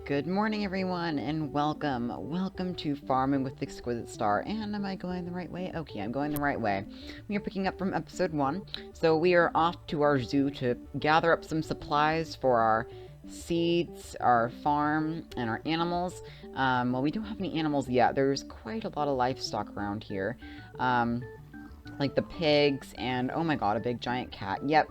Good morning, everyone, and welcome. Welcome to Farming with Exquisite Star. And am I going the right way? Okay, I'm going the right way. We are picking up from episode 1. So we are off to our zoo to gather up some supplies for our seeds, our farm, and our animals. Well, we don't have any animals yet. There's quite a lot of livestock around here. Like the pigs, and oh my god, a big giant cat. Yep,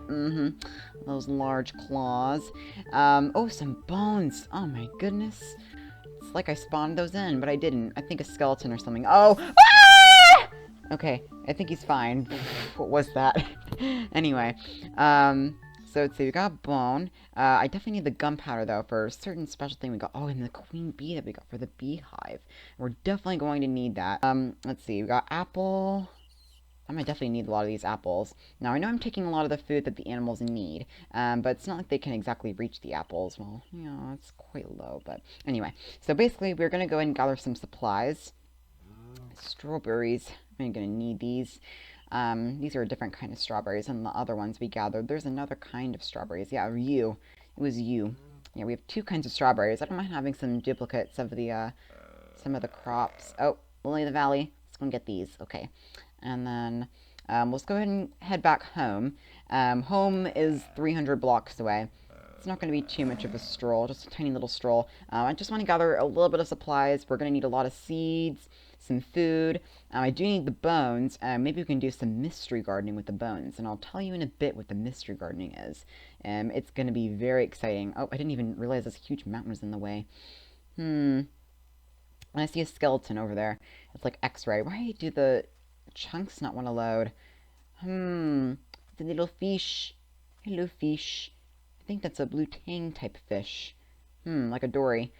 those large claws. Oh, some bones. Oh my goodness. It's like I spawned those in, but I didn't. I think a skeleton or something. Oh! Ah! Okay, I think he's fine. What was that? Anyway, so let's see, we got a bone. I definitely need the gunpowder, though, for a certain special thing we got. Oh, and the queen bee that we got for the beehive. We're definitely going to need that. Let's see, we got apple. I might definitely need a lot of these apples. Now, I know I'm taking a lot of the food that the animals need, but it's not like they can exactly reach the apples. Well, you know, it's quite low, but anyway. So basically, we're going to go ahead and gather some supplies. Strawberries. I'm going to need these. These are a different kind of strawberries than the other ones we gathered. There's another kind of strawberries. Yeah, you. It was you. Yeah, we have two kinds of strawberries. I don't mind having some duplicates of the, some of the crops. Oh, Lily of the Valley. Let's go and get these. Okay. And then let's go ahead and head back home. Home is 300 blocks away. It's not going to be too much of a stroll, just a tiny little stroll. I just want to gather a little bit of supplies. We're going to need a lot of seeds, some food. I do need the bones. Maybe we can do some mystery gardening with the bones. And I'll tell you in a bit what the mystery gardening is. It's going to be very exciting. Oh, I didn't even realize this huge mountain was in the way. I see a skeleton over there. It's like X-ray. Why do the chunks not want to load? The little fish. Hello, fish. I think that's a blue tang type fish. Like a dory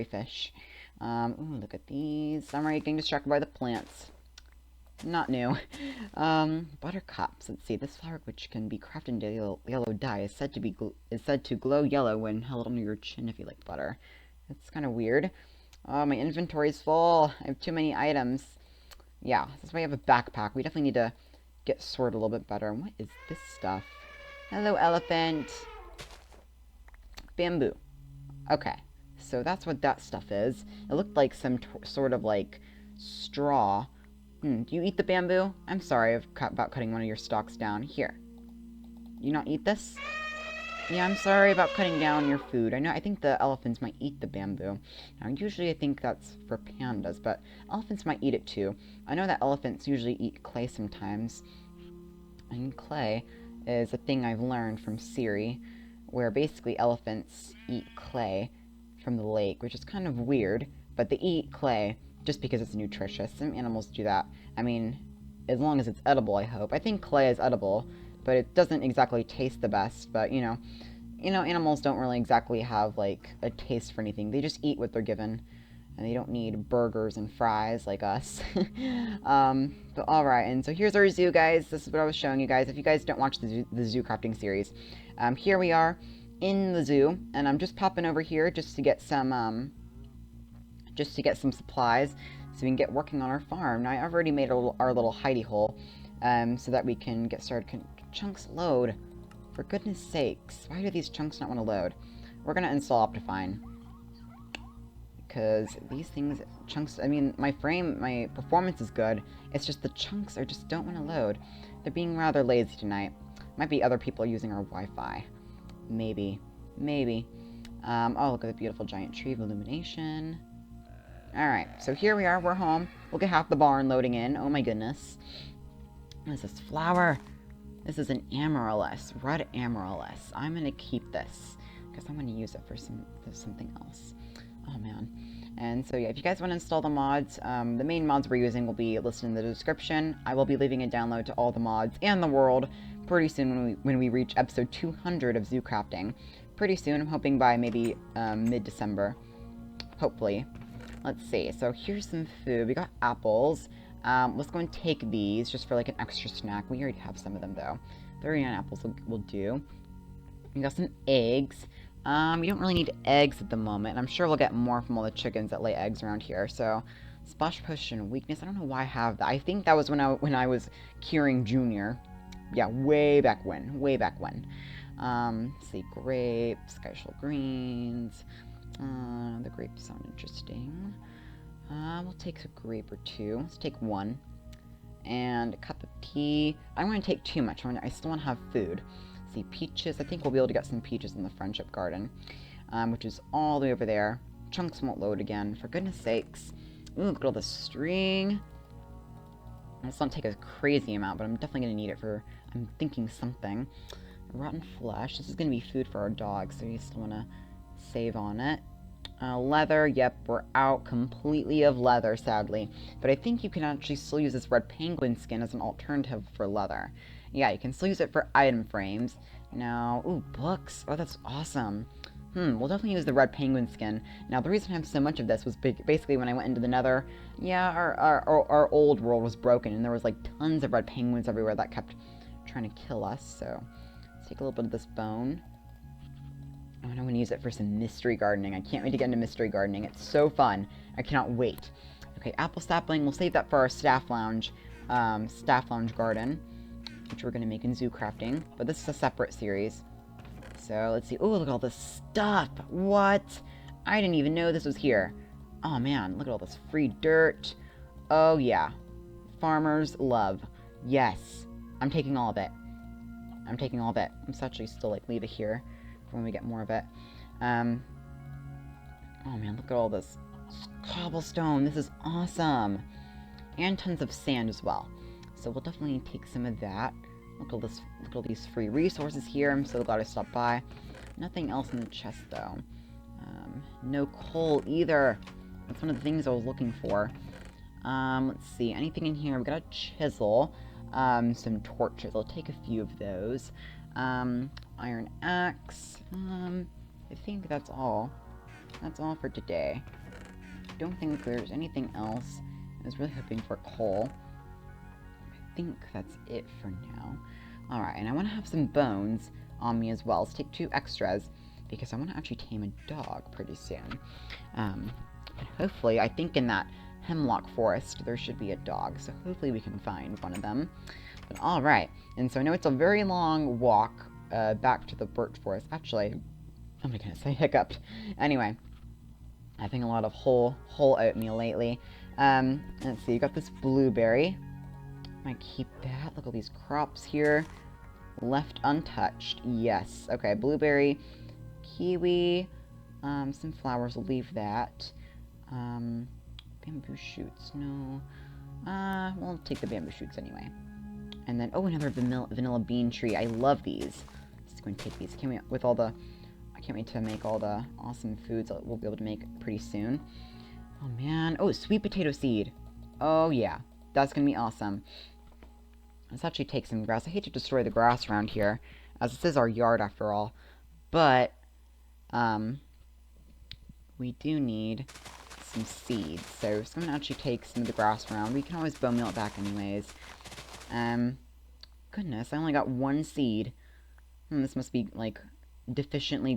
fish. Ooh, look at these. I'm already getting distracted by the plants. Not new. Buttercups. Let's see. This flower, which can be crafted into yellow dye, is said to glow yellow when held under your chin if you like butter. That's kind of weird. Oh, my inventory's full. I have too many items. Yeah, that's why I have a backpack. We definitely need to get sorted a little bit better. And what is this stuff? Hello, elephant. Bamboo. Okay, so that's what that stuff is. It looked like some sort of like straw. Do you eat the bamboo? I'm sorry about cutting one of your stalks down. Here. You not eat this? Yeah, I'm sorry about cutting down your food. I think the elephants might eat the bamboo. Now, usually I think that's for pandas, but elephants might eat it too. I know that elephants usually eat clay sometimes. And clay is a thing I've learned from Siri, where basically elephants eat clay from the lake, which is kind of weird, but they eat clay just because it's nutritious. Some animals do that. I mean, as long as it's edible, I hope. I think clay is edible, but it doesn't exactly taste the best. But, you know, animals don't really exactly have, like, a taste for anything. They just eat what they're given, and they don't need burgers and fries like us. But alright, and so here's our zoo, guys. This is what I was showing you guys. If you guys don't watch the Zoocrafting series, here we are in the zoo, and I'm just popping over here just to get some, supplies so we can get working on our farm. Now, I've already made our little hidey hole, so that we can get started. Chunks load. For goodness sakes, why do these chunks not want to load? We're going to install Optifine. Because these things, chunks, I mean, my performance is good. It's just the chunks just don't want to load. They're being rather lazy tonight. Might be other people using our Wi-Fi. Maybe. Oh, look at the beautiful giant tree of illumination. Alright, so here we are, we're home. We'll get half the barn loading in. Oh my goodness. What is this flower? This is an amaryllis, red amaryllis. I'm going to keep this because I'm going to use it for something else. Oh, man. And so, yeah, if you guys want to install the mods, the main mods we're using will be listed in the description. I will be leaving a download to all the mods and the world pretty soon when we reach episode 200 of Zoocrafting. Pretty soon, I'm hoping by maybe mid-December. Hopefully. Let's see. So here's some food. We got apples. Let's go and take these just for like an extra snack. We already have some of them though. 39 apples will do. We got some eggs. We don't really need eggs at the moment. I'm sure we'll get more from all the chickens that lay eggs around here. So, splash potion weakness. I don't know why I have that. I think that was when I was curing Junior. Yeah, way back when. Let's see, grapes, skyshell greens. The grapes sound interesting. We'll take a grape or two. Let's take one. And a cup of tea. I don't want to take too much. I still want to have food. Let's see, peaches. I think we'll be able to get some peaches in the Friendship Garden, which is all the way over there. Chunks won't load again, for goodness sakes. Ooh, look at all the string. This won't take a crazy amount, but I'm definitely going to need it for, I'm thinking something. Rotten flesh. This is going to be food for our dogs, so we still want to save on it. Leather. Yep, we're out completely of leather, sadly. But I think you can actually still use this red penguin skin as an alternative for leather. Yeah, you can still use it for item frames. Now, ooh, books. Oh, that's awesome. We'll definitely use the red penguin skin. Now, the reason I have so much of this was basically when I went into the nether, yeah, our old world was broken, and there was, like, tons of red penguins everywhere that kept trying to kill us, so let's take a little bit of this bone. Oh, and I'm going to use it for some mystery gardening. I can't wait to get into mystery gardening. It's so fun. I cannot wait. Okay, apple sapling. We'll save that for our staff lounge garden, which we're going to make in Zoocrafting, but this is a separate series. So, let's see. Oh, look at all this stuff. What? I didn't even know this was here. Oh, man. Look at all this free dirt. Oh, yeah. Farmers love. Yes. I'm taking all of it. I'm taking all of it. Let's actually still, like, leave it here for when we get more of it. Oh, man. Look at all this cobblestone. This is awesome. And tons of sand as well. So, we'll definitely take some of that. Look at this, look at all these free resources here. I'm so glad I stopped by. Nothing else in the chest, though. No coal, either. That's one of the things I was looking for. Let's see. Anything in here? We've got a chisel. Some torches. I'll take a few of those. Iron axe. I think that's all. That's all for today. I don't think there's anything else. I was really hoping for coal. I think that's it for now. Alright, and I want to have some bones on me as well. Let's take 2 extras, because I want to actually tame a dog pretty soon. And hopefully, I think in that hemlock forest, there should be a dog, so hopefully we can find one of them. But alright, and so I know it's a very long walk back to the birch forest. Actually, oh my goodness, I hiccuped. Anyway, having a lot of whole oatmeal lately. Let's see, you got this blueberry. Might keep that. Look at all these crops here. Left untouched. Yes. Okay, blueberry, kiwi, some flowers. We'll leave that. Bamboo shoots. No. We'll take the bamboo shoots anyway. And then, oh, another vanilla bean tree. I love these. Just going to take these. Can't wait with all the. I can't wait to make all the awesome foods that we'll be able to make pretty soon. Oh man. Oh, sweet potato seed. Oh yeah, that's gonna be awesome. Let's actually take some grass. I hate to destroy the grass around here, as this is our yard after all. But, we do need some seeds. So, I'm going to actually take some of the grass around. We can always bone meal it back anyways. Goodness, I only got 1 seed. This must be, like, deficiently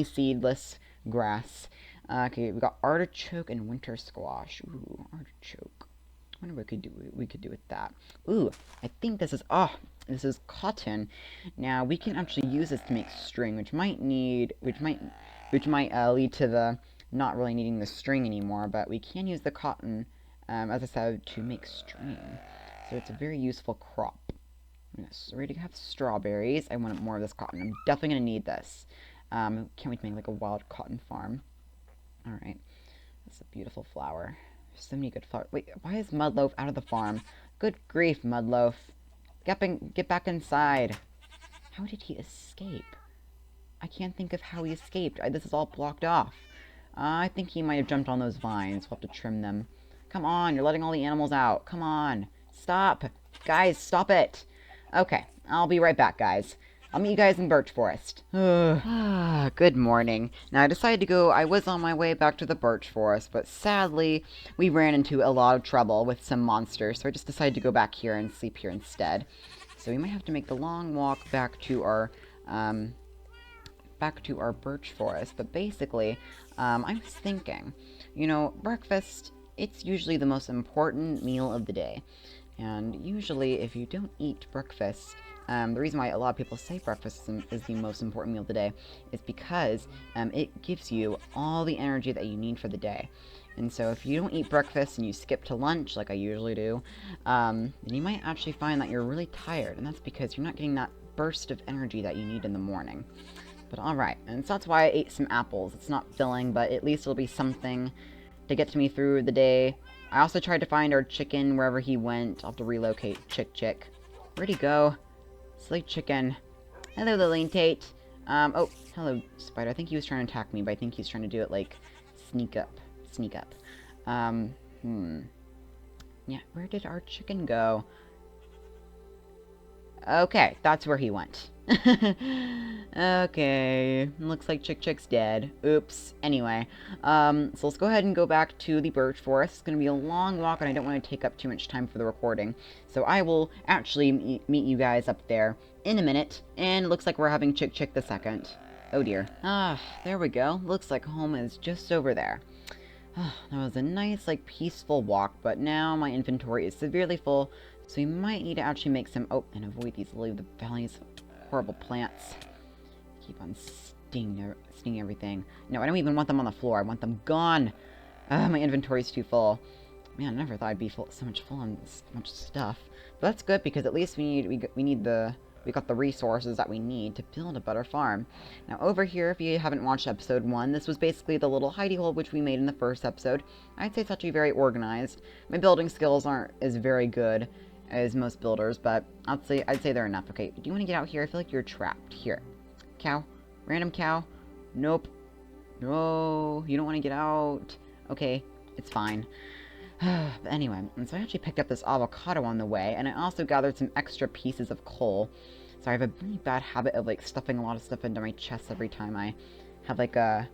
seedless grass. Okay, we got artichoke and winter squash. Ooh, artichoke. I wonder what we could do with that. Ooh, I think this is this is cotton. Now we can actually use this to make string, which might lead to the not really needing the string anymore. But we can use the cotton, as I said, to make string. So it's a very useful crop. Yes, ready to have strawberries. I want more of this cotton. I'm definitely gonna need this. Can't wait to make like a wild cotton farm. All right, that's a beautiful flower. So many good flowers. Wait, why is Mudloaf out of the farm? Good grief, Mudloaf. Get back inside. How did he escape? I can't think of how he escaped. This is all blocked off. I think he might have jumped on those vines. We'll have to trim them. Come on, you're letting all the animals out. Come on. Stop. Guys, stop it. Okay, I'll be right back, guys. I'll meet you guys in Birch Forest. Good morning. Now, I was on my way back to the Birch Forest, but sadly, we ran into a lot of trouble with some monsters, so I just decided to go back here and sleep here instead. So we might have to make the long walk back to our Birch Forest, but basically, I was thinking, you know, breakfast, it's usually the most important meal of the day. And usually, if you don't eat breakfast, The reason why a lot of people say breakfast is the most important meal of the day is because it gives you all the energy that you need for the day. And so if you don't eat breakfast and you skip to lunch, like I usually do, then you might actually find that you're really tired, and that's because you're not getting that burst of energy that you need in the morning. But alright, and so that's why I ate some apples. It's not filling, but at least it'll be something to get to me through the day. I also tried to find our chicken wherever he went. I'll have to relocate Chick. Where'd he go? Silly chicken. Hello, Lillian Tate. Oh, hello, Spider. I think he was trying to attack me, but I think he's trying to do it, like, sneak up. Yeah, where did our chicken go? Okay, that's where he went. Okay, looks like Chick's dead. Oops. Anyway, so let's go ahead and go back to the birch forest. It's going to be a long walk, and I don't want to take up too much time for the recording. So I will actually meet you guys up there in a minute, and it looks like we're having Chick the second. Oh dear. Ah, there we go. Looks like home is just over there. That was a nice, like, peaceful walk, but now my inventory is severely full, so we might need to actually make some... Oh, and avoid these lily-of-the-valleys horrible plants. Keep on stinging everything. No, I don't even want them on the floor. I want them gone. My inventory's too full. Man, I never thought I'd be so much full on this much stuff. But that's good, because at least we got the resources that we need to build a better farm. Now, over here, if you haven't watched episode 1, this was basically the little hidey hole which we made in the first episode. I'd say it's actually very organized. My building skills aren't as very good as most builders, but I'd say they're enough. Okay, do you want to get out here? I feel like you're trapped. Here. Cow. Random cow. Nope. No, you don't want to get out. Okay, it's fine. But anyway, and so I actually picked up this avocado on the way, and I also gathered some extra pieces of coal. So I have a really bad habit of, like, stuffing a lot of stuff into my chest every time I have, like, or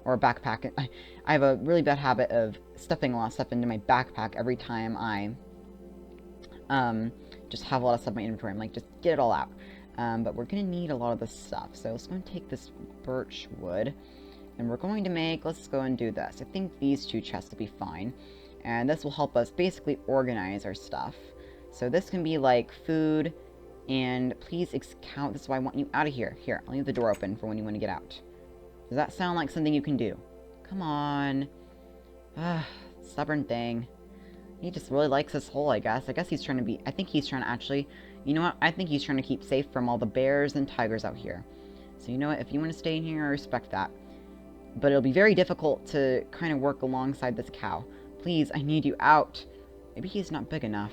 a backpack. I have a really bad habit of stuffing a lot of stuff into my backpack every time I just have a lot of stuff in my inventory. I'm like, just get it all out. But we're going to need a lot of this stuff. So let's go and take this birch wood, and we're going to make, let's go and do this. I think these 2 chests will be fine. And this will help us basically organize our stuff. So this can be like food, and please count. This is why I want you out of here. Here, I'll leave the door open for when you want to get out. Does that sound like something you can do? Come on. Stubborn thing. He just really likes this hole, I guess. I guess he's trying to be... I think he's trying to actually... You know what? I think he's trying to keep safe from all the bears and tigers out here. So you know what? If you want to stay in here, I respect that. But it'll be very difficult to kind of work alongside this cow. Please, I need you out. Maybe he's not big enough.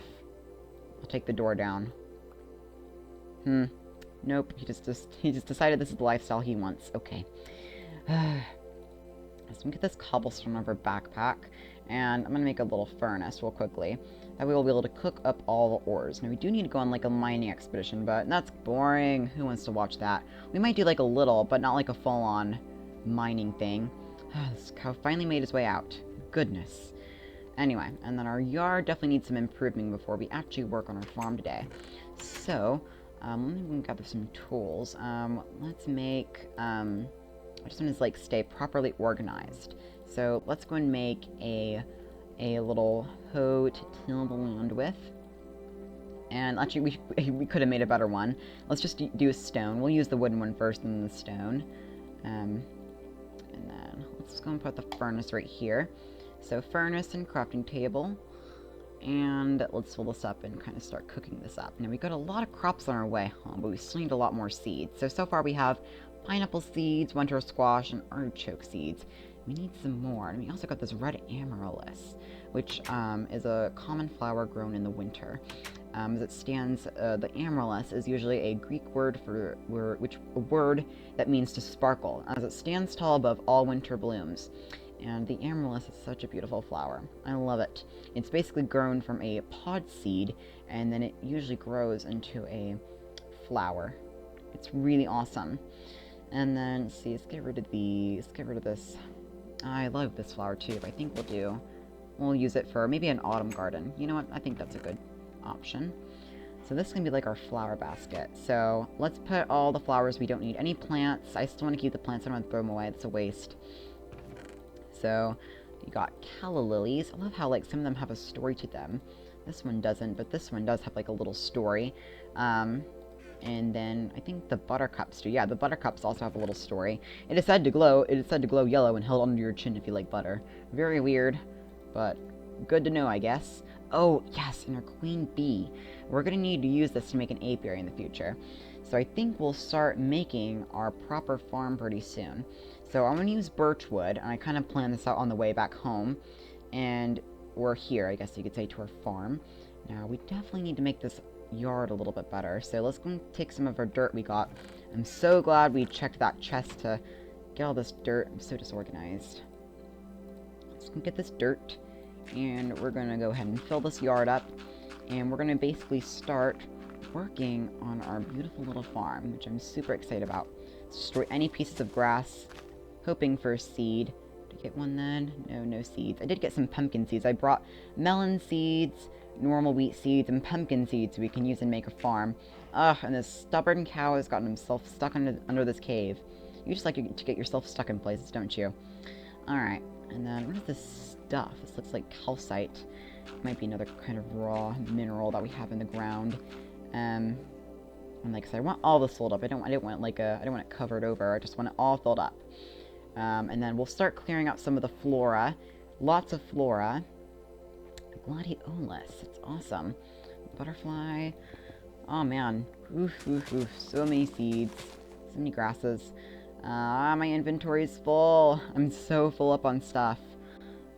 I'll take the door down. Nope. He just decided this is the lifestyle he wants. Okay. Let's get this cobblestone out of our backpack. And I'm going to make a little furnace real quickly. That way we'll be able to cook up all the ores. Now, we do need to go on, like, a mining expedition, but that's boring. Who wants to watch that? We might do, like, a little, but not, like, a full-on mining thing. This cow finally made his way out. Goodness. Anyway, and then our yard definitely needs some improving before we actually work on our farm today. So, let me gather some tools. Let's make, I just want to, like, stay properly organized. So, let's go and make a little hoe to till the land with. And actually, we could have made a better one. Let's just do a stone. We'll use the wooden one first and then the stone. And then, let's go and put the furnace right here. So, furnace and crafting table. And let's fill this up and kind of start cooking this up. Now, we got a lot of crops on our way home, but we still need a lot more seeds. So far we have pineapple seeds, winter squash, and artichoke seeds. We need some more. And we also got this red amaryllis, which is a common flower grown in the winter. As it stands, the amaryllis is usually a Greek word for a word that means to sparkle, as it stands tall above all winter blooms. And the amaryllis is such a beautiful flower. I love it. It's basically grown from a pod seed, and then it usually grows into a flower. It's really awesome. And then, let's see, let's get rid of these. Let's get rid of this. I love this flower too, but I think we'll use it for maybe an autumn garden. You know what? I think that's a good option. So this is going to be like our flower basket. So let's put all the flowers we don't need. Any plants. I still want to keep the plants. I don't want to throw them away. It's a waste. So you got calla lilies. I love how, like, some of them have a story to them. This one doesn't, but this one does have, like, a little story. And then I think the buttercups do. Yeah, the buttercups also have a little story. It is said to glow. It is said to glow yellow and held under your chin if you like butter. Very weird, but good to know, I guess. Oh, yes, and our queen bee. We're going to need to use this to make an apiary in the future. So I think we'll start making our proper farm pretty soon. So I'm going to use birch wood, and I kind of planned this out on the way back home. And we're here, I guess you could say, to our farm. Now, we definitely need to make this yard a little bit better. So let's go and take some of our dirt we got. I'm so glad we checked that chest to get all this dirt. I'm so disorganized. Let's go get this dirt. And we're going to go ahead and fill this yard up. And we're going to basically start working on our beautiful little farm, which I'm super excited about. Let's destroy any pieces of grass, hoping for a seed. Did I get one then? No, no seeds. I did get some pumpkin seeds. I brought melon seeds, normal wheat seeds, and pumpkin seeds we can use and make a farm. Ugh, and this stubborn cow has gotten himself stuck under this cave. You just like to get yourself stuck in places, don't you? Alright, and then what is this stuff? This looks like calcite. Might be another kind of raw mineral that we have in the ground. And like I said, I want all this filled up. I don't want it covered over. I just want it all filled up. And then we'll start clearing out some of the flora. Lots of flora. Gladiolus. It's awesome. Butterfly. Oh man. Oof, oof, oof. So many seeds. So many grasses. My inventory's full. I'm so full up on stuff.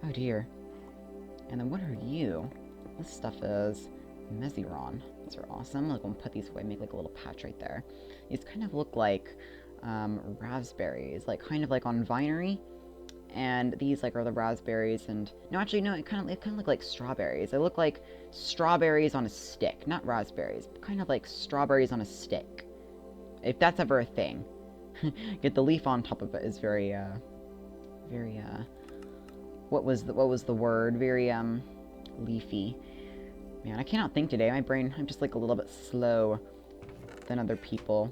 Oh dear. And then what are you? This stuff is Meziron. These are awesome. Like, I'm gonna put these away, make like a little patch right there. These kind of look like raspberries, like kind of like on vinery. And these like are the raspberries, and no, actually no, it kind of look like strawberries. They look like strawberries on a stick, not raspberries, but kind of like strawberries on a stick. If that's ever a thing. Get the leaf on top of it is very what was the word? Very leafy. Man, I cannot think today. My brain, I'm just like a little bit slow than other people.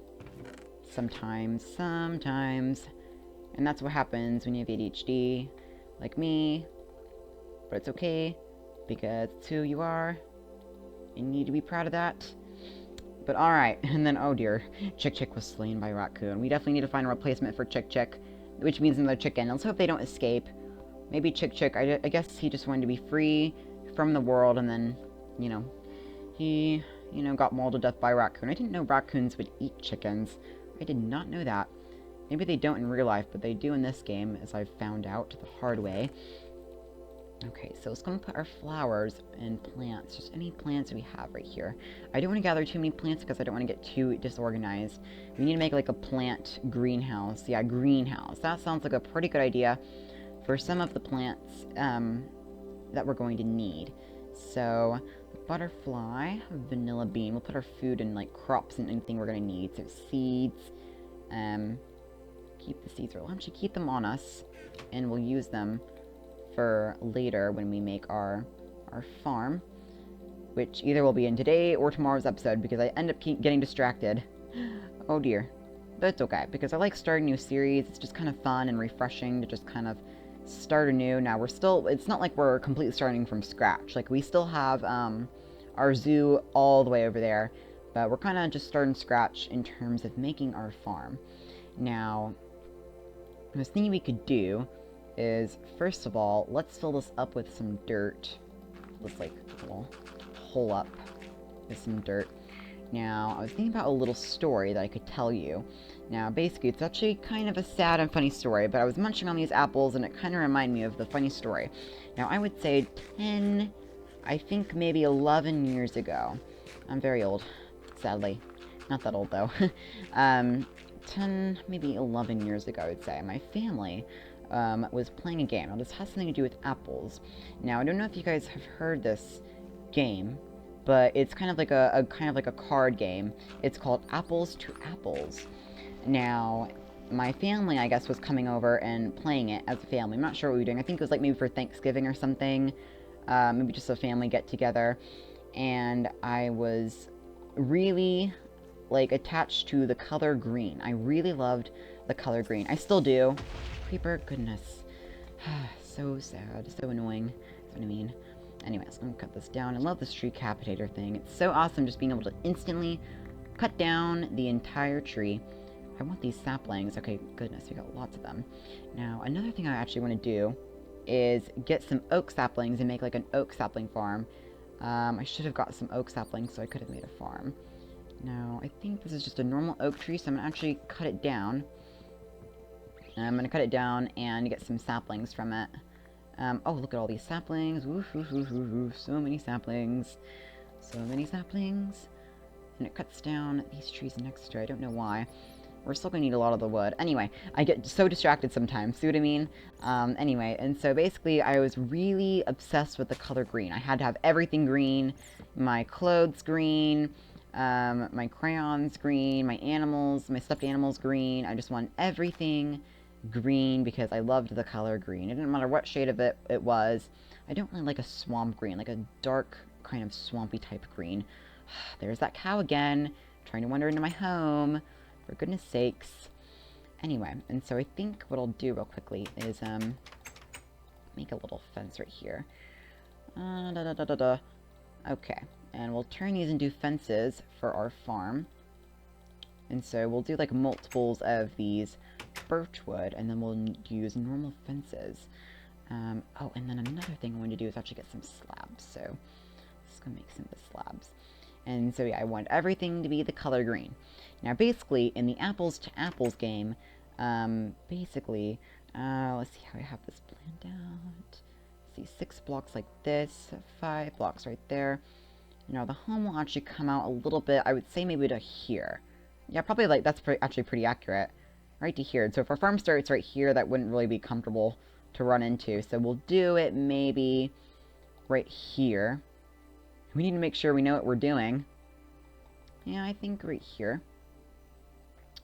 Sometimes. And that's what happens when you have ADHD, like me. But it's okay, because it's who you are. You need to be proud of that. But alright, and then, oh dear, Chick was slain by a raccoon. We definitely need to find a replacement for Chick, which means another chicken. Let's hope they don't escape. Maybe Chick, I guess he just wanted to be free from the world, and then, you know, he, got mauled to death by a raccoon. I didn't know raccoons would eat chickens. I did not know that. Maybe they don't in real life, but they do in this game, as I've found out the hard way. Okay, so let's go and put our flowers and plants, just any plants we have right here. I don't want to gather too many plants because I don't want to get too disorganized. We need to make like a plant greenhouse. Yeah, greenhouse. That sounds like a pretty good idea for some of the plants that we're going to need. So, butterfly, vanilla bean. We'll put our food and like crops and anything we're going to need. So seeds, keep the seeds, we'll actually keep them on us, and we'll use them for later when we make our farm, which either will be in today or tomorrow's episode, because I end up getting distracted. Oh dear. But it's okay, because I like starting new series. It's just kind of fun and refreshing to just kind of start anew. Now it's not like we're completely starting from scratch. Like, we still have our zoo all the way over there, but we're kind of just starting scratch in terms of making our farm. Now, the thing we could do is, first of all, let's fill this up with some dirt. Let's like a little hole up with some dirt. Now, I was thinking about a little story that I could tell you. Now, basically, it's actually kind of a sad and funny story, but I was munching on these apples, and it kind of reminded me of the funny story. Now, I would say 10, I think maybe 11 years ago. I'm very old, sadly. Not that old, though. 10, maybe 11 years ago, I would say. My family was playing a game. Now, this has something to do with apples. Now, I don't know if you guys have heard this game, but it's kind of like a card game. It's called Apples to Apples. Now, my family, I guess, was coming over and playing it as a family. I'm not sure what we were doing. I think it was like maybe for Thanksgiving or something. Maybe just a family get together. And I was really like attached to the color green. I really loved the color green. I still do. Creeper, goodness. So sad, so annoying. That's what I mean. Anyways, I'm gonna cut this down. I love this tree capitator thing. It's so awesome just being able to instantly cut down the entire tree. I want these saplings. Okay, goodness, we got lots of them. Now, another thing I actually want to do is get some oak saplings and make like an oak sapling farm. I should have got some oak saplings so I could have made a farm. Now, I think this is just a normal oak tree, so I'm going to actually cut it down. I'm going to cut it down and get some saplings from it. Oh, look at all these saplings. Woof, woof, woof, woof, woof. So many saplings. So many saplings. And it cuts down these trees next to it. I don't know why. We're still going to need a lot of the wood. Anyway, I get so distracted sometimes. See what I mean? Anyway, and so basically I was really obsessed with the color green. I had to have everything green. My clothes green. My crayons green. My animals, my stuffed animals green. I just want everything green because I loved the color green. It didn't matter what shade of it was. I don't really like a swamp green, like a dark kind of swampy type green. There's that cow again, trying to wander into my home. For goodness sakes. Anyway, and so I think what I'll do real quickly is make a little fence right here. Okay, and we'll turn these into fences for our farm. And so we'll do like multiples of these birch wood, and then we'll use normal fences. Oh, and then another thing I want to do is actually get some slabs. So let's go make some of the slabs. And so yeah, I want everything to be the color green. Now basically, in the apples to apples game, basically, let's see how I have this planned out. Let's see, 6 blocks like this, 5 blocks right there. Now the home will actually come out a little bit, I would say maybe to here. Yeah, probably like, that's actually pretty accurate. Right to here. So if our farm starts right here, that wouldn't really be comfortable to run into. So we'll do it maybe right here. We need to make sure we know what we're doing. Yeah, I think right here.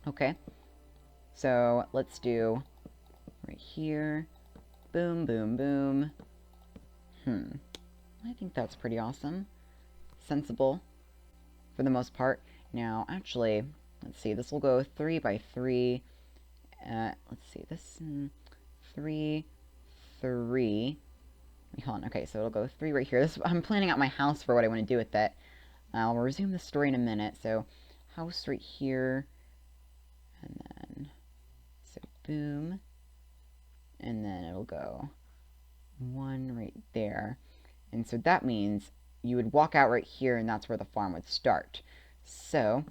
Okay. So let's do right here. Boom, boom, boom. I think that's pretty awesome. Sensible for the most part. Now, actually, let's see. This will go 3 by 3. Let's see, this 3, 3. Hold on. Okay, so it'll go 3 right here. I'm planning out my house for what I want to do with it. I'll resume the story in a minute. So, house right here, and then so boom, and then it'll go 1 right there, and so that means you would walk out right here, and that's where the farm would start. So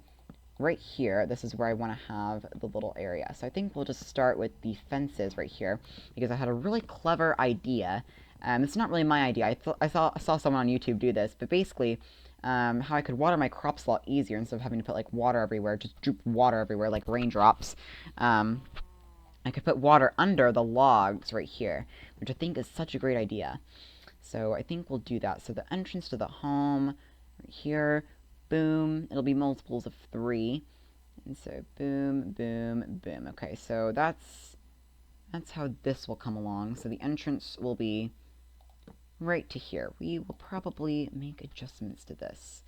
right here, this is where I want to have the little area. So I think we'll just start with the fences right here, because I had a really clever idea. It's not really my idea. I saw someone on YouTube do this, but basically, how I could water my crops a lot easier instead of having to put like water everywhere, just droop water everywhere like raindrops. I could put water under the logs right here, which I think is such a great idea. So I think we'll do that. So the entrance to the home right here. Boom, it'll be multiples of 3, and so boom, boom, boom. Okay, so that's how this will come along. So the entrance will be right to here. We will probably make adjustments to this,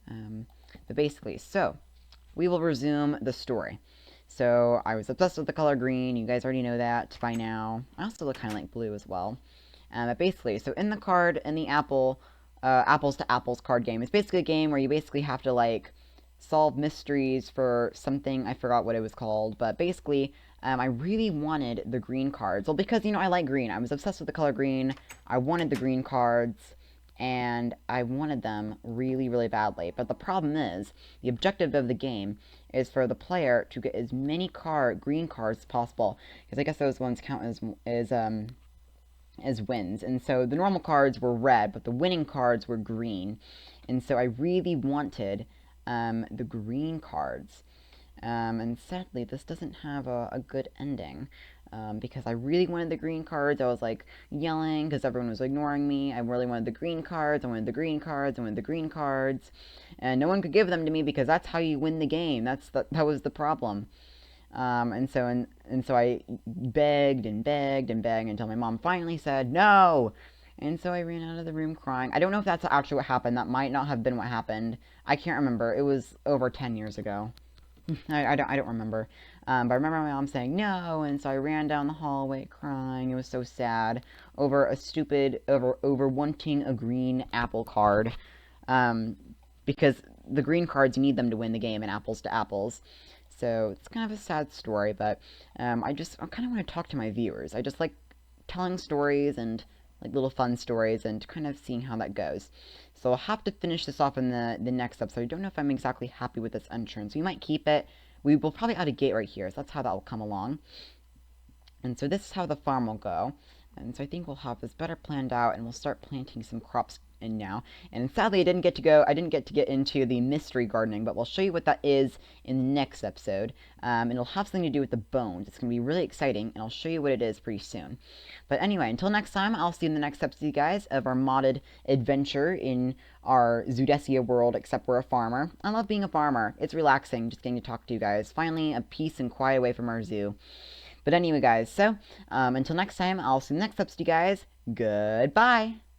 but basically, so we will resume the story. So I was obsessed with the color green. You guys already know that by now. I also look kind of like blue as well. But basically, so in the card, in the apples to apples card game, it's basically a game where you basically have to like solve mysteries for something. I forgot what it was called, but basically I really wanted the green cards. Well, because I like green. I was obsessed with the color green. I wanted the green cards, and I wanted them really, really badly. But the problem is, the objective of the game is for the player to get as many green cards as possible, because I guess those ones count as wins. And so the normal cards were red, but the winning cards were green. And so I really wanted the green cards. And sadly, this doesn't have a good ending, because I really wanted the green cards. I was like yelling because everyone was ignoring me. I really wanted the green cards. I wanted the green cards. I wanted the green cards, and no one could give them to me because that's how you win the game. That was the problem. And so I begged and begged and begged until my mom finally said no. And so I ran out of the room crying. I don't know if that's actually what happened. That might not have been what happened. I can't remember. It was over 10 years ago. I don't remember. But I remember my mom saying no, and so I ran down the hallway crying. It was so sad over over wanting a green apple card. because the green cards, you need them to win the game in apples to apples. So it's kind of a sad story, but I kind of want to talk to my viewers. I just like telling stories and like little fun stories and kind of seeing how that goes. So I'll have to finish this off in the next episode. I don't know if I'm exactly happy with this entrance. We might keep it. We will probably add a gate right here, so that's how that will come along. And so this is how the farm will go. And so I think we'll have this better planned out, and we'll start planting some crops in now. And sadly, I didn't get to get into the mystery gardening, but we'll show you what that is in the next episode. And it'll have something to do with the bones. It's going to be really exciting, and I'll show you what it is pretty soon. But anyway, until next time, I'll see you in the next episode, guys, of our modded adventure in our Zoodesia world, except we're a farmer. I love being a farmer. It's relaxing just getting to talk to you guys. Finally, a peace and quiet away from our zoo. But anyway, guys, so until next time, I'll see you in the next episode, you guys. Goodbye!